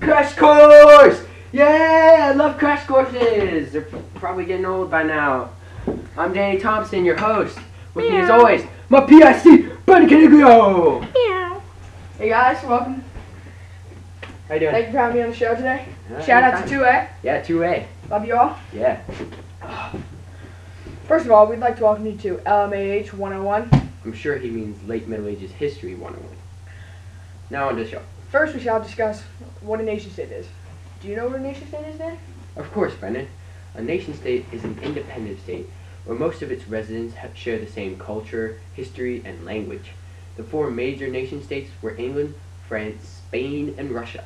Crash course! Yeah, I love crash courses. They're probably getting old by now. I'm Danny Thompson, your host. With me as always, my PIC, Brennan Coniglio. Meow. Hey guys, welcome. How you doing? Thank you for having me on the show today. Shout out to 2A. Yeah, 2A. Love you all. Yeah. First of all, we'd like to welcome you to LMAH 101. I'm sure he means Late Middle Ages History 101. Now on to the show. First, we shall discuss what a nation state is. Do you know what a nation state is, Dan? Of course, Brennan. A nation state is an independent state where most of its residents share the same culture, history, and language. The four major nation states were England, France, Spain, and Russia.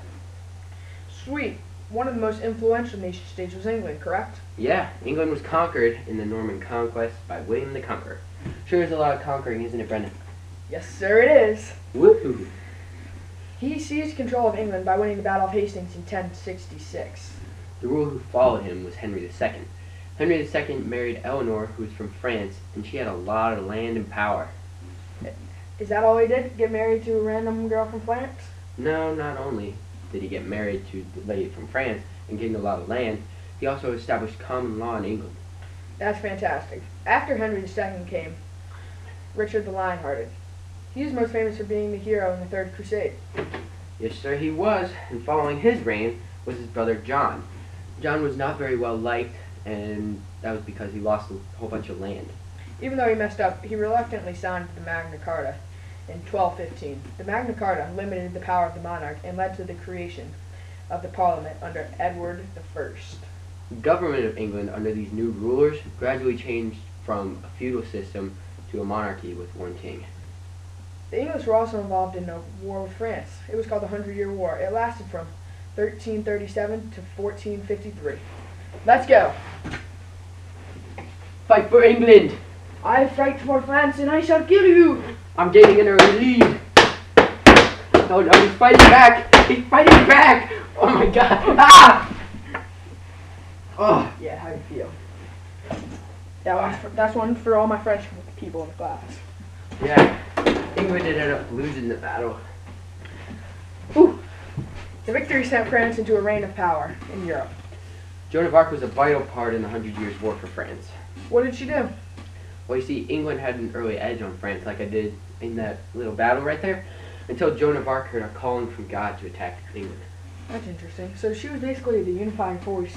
Sweet. One of the most influential nation states was England, correct? Yeah, England was conquered in the Norman Conquest by William the Conqueror. Sure is a lot of conquering, isn't it, Brennan? Yes, sir, it is. Woohoo! He seized control of England by winning the Battle of Hastings in 1066. The ruler who followed him was Henry II. Henry II married Eleanor, who was from France, and she had a lot of land and power. Is that all he did? Get married to a random girl from France? No, not only did he get married to the lady from France and gain a lot of land, he also established common law in England. That's fantastic. After Henry II came Richard the Lionhearted. He is most famous for being the hero in the Third Crusade. Yes, sir, he was, and following his reign was his brother John. John was not very well liked, and that was because he lost a whole bunch of land. Even though he messed up, he reluctantly signed the Magna Carta in 1215. The Magna Carta limited the power of the monarch and led to the creation of the Parliament under Edward I. The government of England under these new rulers gradually changed from a feudal system to a monarchy with one king. The English were also involved in a war with France. It was called the 100-Year War. It lasted from 1337 to 1453. Let's go. Fight for England! I fight for France and I shall kill you! I'm getting an early lead. Oh no, he's fighting back! He's fighting back! Oh my god! Ah! Oh. Yeah, how do you feel? That's one for all my French people in the class. Yeah, England ended up losing the battle. Ooh. The victory sent France into a reign of power in Europe. Joan of Arc was a vital part in the 100 Years' War for France. What did she do? Well, you see, England had an early edge on France, like I did in that little battle right there, until Joan of Arc heard a calling from God to attack England. That's interesting. So she was basically the unifying force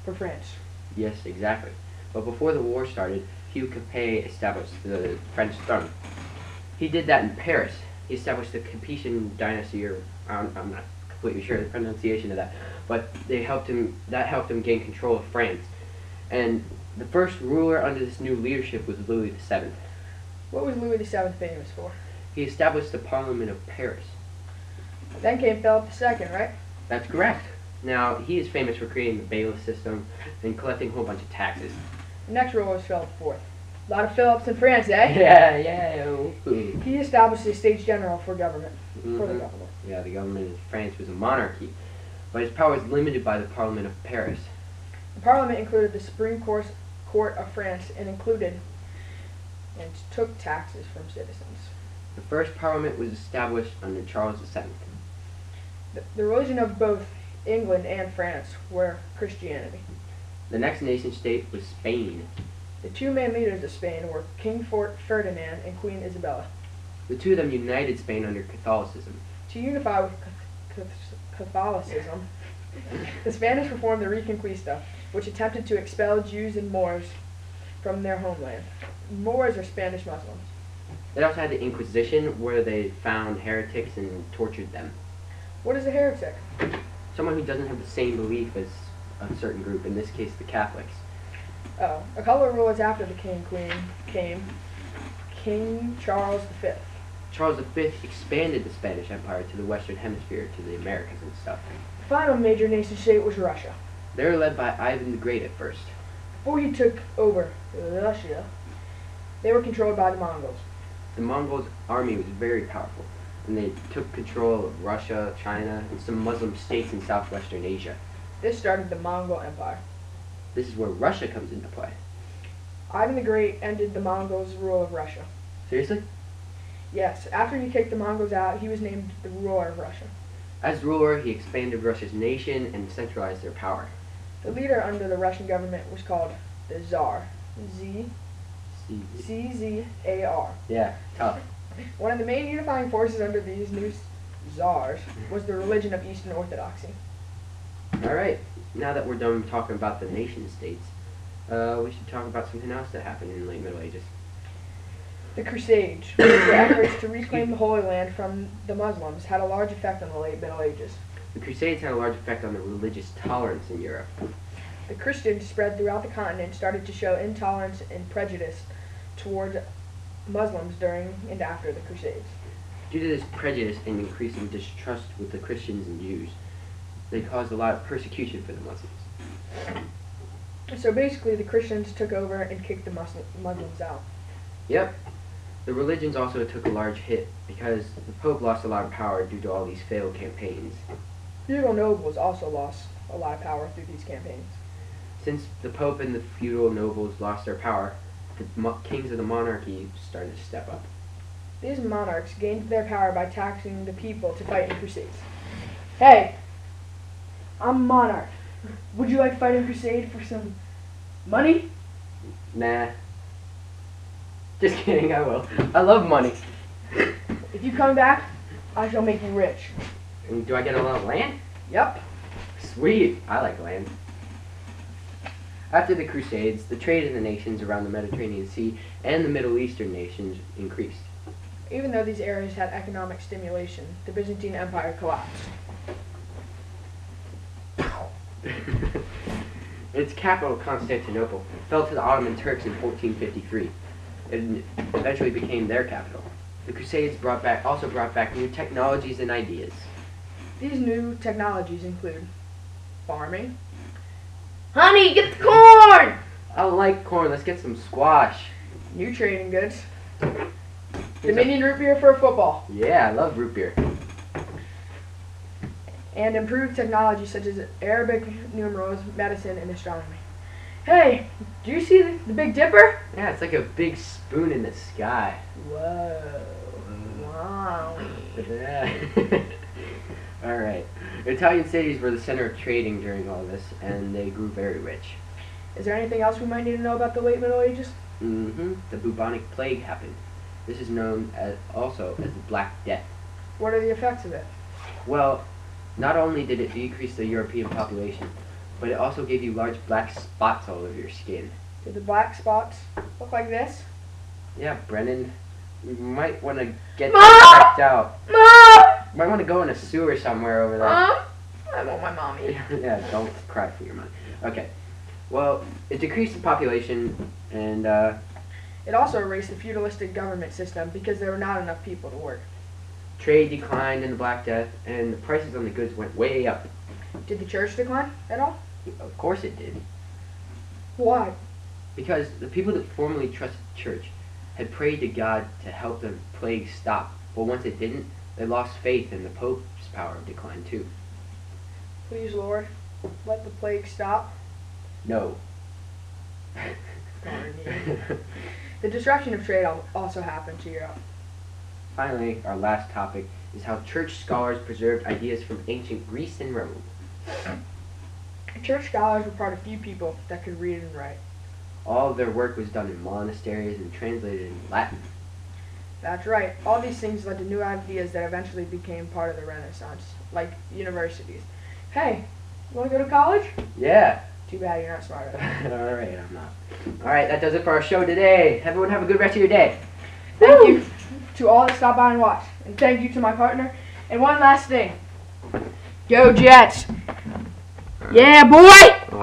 for France. Yes, exactly. But before the war started, Hugh Capet established the French throne. He did that in Paris. He established the Capetian dynasty, or I'm not completely sure of the pronunciation of that, but that helped him gain control of France. And the first ruler under this new leadership was Louis VII. What was Louis VII famous for? He established the Parliament of Paris. Then came Philip II, right? That's correct. Now, he is famous for creating the bailiff system and collecting a whole bunch of taxes. The next ruler was Philip IV. A lot of Philips in France, eh? Yeah. Ooh. He established the States General for government. For the government. Yeah, the government in France was a monarchy, but his power was limited by the Parliament of Paris. The Parliament included the Supreme Court of France and took taxes from citizens. The first Parliament was established under Charles VII. The religion of both England and France were Christianity. The next nation state was Spain. The two main leaders of Spain were King Ferdinand and Queen Isabella. The two of them united Spain under Catholicism. To unify with Catholicism, the Spanish reformed the Reconquista, which attempted to expel Jews and Moors from their homeland. Moors are Spanish Muslims. They also had the Inquisition, where they found heretics and tortured them. What is a heretic? Someone who doesn't have the same belief as a certain group, in this case the Catholics. Oh, a couple of rulers after the king and queen came King Charles V. Charles V expanded the Spanish Empire to the Western Hemisphere, to the Americas and stuff. The final major nation state was Russia. They were led by Ivan the Great at first. Before he took over Russia, they were controlled by the Mongols. The Mongols' army was very powerful, and they took control of Russia, China, and some Muslim states in southwestern Asia. This started the Mongol Empire. This is where Russia comes into play. Ivan the Great ended the Mongols' rule of Russia. Seriously? Yes, after he kicked the Mongols out, he was named the ruler of Russia. As ruler, he expanded Russia's nation and centralized their power. The leader under the Russian government was called the Tsar. Z-Z-A-R. Yeah, tough. One of the main unifying forces under these new czars was the religion of Eastern Orthodoxy. Alright, now that we're done talking about the nation states, we should talk about something else that happened in the late Middle Ages. The Crusades, the efforts to reclaim the Holy Land from the Muslims, had a large effect on the late Middle Ages. The Crusades had a large effect on the religious tolerance in Europe. The Christians spread throughout the continent started to show intolerance and prejudice toward Muslims during and after the Crusades. Due to this prejudice and increasing distrust with the Christians and Jews, they caused a lot of persecution for the Muslims. So basically the Christians took over and kicked the Muslims out. Yep. The religions also took a large hit because the Pope lost a lot of power due to all these failed campaigns. Feudal nobles also lost a lot of power through these campaigns. Since the Pope and the feudal nobles lost their power, the kings of the monarchy started to step up. These monarchs gained their power by taxing the people to fight in crusades. Hey, I'm a monarch. Would you like to fight in a crusade for some money? Nah. Just kidding, I will. I love money. If you come back, I shall make you rich. And do I get a lot of land? Yep. Sweet. I like land. After the Crusades, the trade in the nations around the Mediterranean Sea and the Middle Eastern nations increased. Even though these areas had economic stimulation, the Byzantine Empire collapsed. Its capital, Constantinople, fell to the Ottoman Turks in 1453 and eventually became their capital. The Crusades also brought back new technologies and ideas. These new technologies include farming. Honey, get the corn! I like corn. Let's get some squash. New trading goods. Dominion root beer for football. Yeah, I love root beer. And improved technology such as Arabic numerals, medicine, and astronomy. Hey, do you see the Big Dipper? Yeah, it's like a big spoon in the sky. Whoa. Wow. Yeah. Alright. Italian cities were the center of trading during all this, and they grew very rich. Is there anything else we might need to know about the late Middle Ages? The bubonic plague happened. This is known also as the Black Death. What are the effects of it? Well, not only did it decrease the European population, but it also gave you large black spots all over your skin. Did the black spots look like this? Yeah, Brennan, you might want to get Mom! that checked out. Mom! You might want to go in a sewer somewhere over there. Mom? I want my mommy. Yeah, don't cry for your mom. Okay. Well, it decreased the population, and it also erased the feudalistic government system because there were not enough people to work. Trade declined in the Black Death, and the prices on the goods went way up. Did the church decline at all? Of course it did. Why? Because the people that formerly trusted the church had prayed to God to help the plague stop. But once it didn't, they lost faith, and the Pope's power declined too. Please, Lord, let the plague stop. No. Darn you. The disruption of trade also happened to Europe. Finally, our last topic is how church scholars preserved ideas from ancient Greece and Rome. Church scholars were part of few people that could read and write. All of their work was done in monasteries and translated in Latin. That's right. All these things led to new ideas that eventually became part of the Renaissance, like universities. Hey, you want to go to college? Yeah. Too bad you're not smart enough. Alright, I'm not. Alright, that does it for our show today. Everyone have a good rest of your day. Thank you to all that stopped by and watched. And thank you to my partner. And one last thing. Go Jets! Yeah, boy!